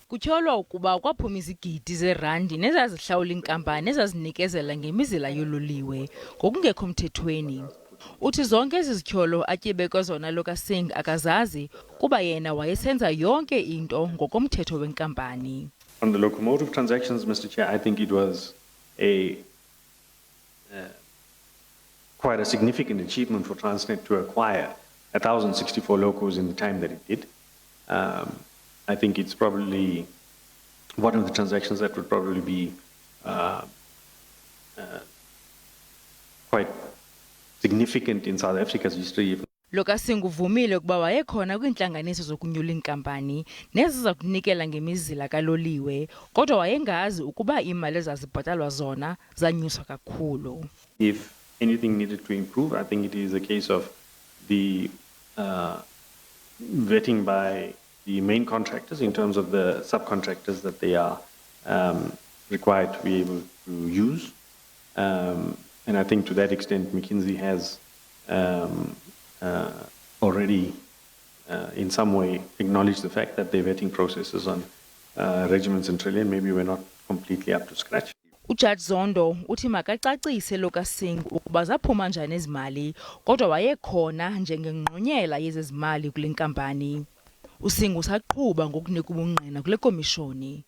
Kutyholwa ukuba kwaphuma izigidi zeerandi nezazihlawula iinkampani ezazinikezela ngemizila yololiwe ngokungekho mthethweni. Uthi zonke ezi zithyolo atyebekwe zona Loka Singh akazazi kuba yena wayesenza yonke into ngokomthetho wenkampani. On the locomotive transactions, Mr. Chair, I think it was quite a significant achievement for Transnet to acquire 1,064 locos in the time that it did. I think it's probably one of the transactions that would probably be quite significant in South Africa's history. Loka Singh uvumile ukuba wayekhona kwiintlanganiso zokunyula iinkampani neziza kunikela ngemizila kaloliwe, kodwa wayengazi ukuba imali ezazibhatalwa zona zanyuswa kakhulu. If anything needed to improve, I think it is a case of the vetting by the main contractors in terms of the subcontractors that they are required to be able to use. And I think to that extent, McKinsey has already in some way acknowledged the fact that their vetting processes on regiments and trillion maybe were not completely up to scratch. Raymond Zondo uthi makacacise Loka Singh ukuba zaphuma njani ezimali, kodwa wayekhona njengengqonyela yezezimali kule nkampani. Usingh usaqhuba ngokunika ubungqina kule komishoni.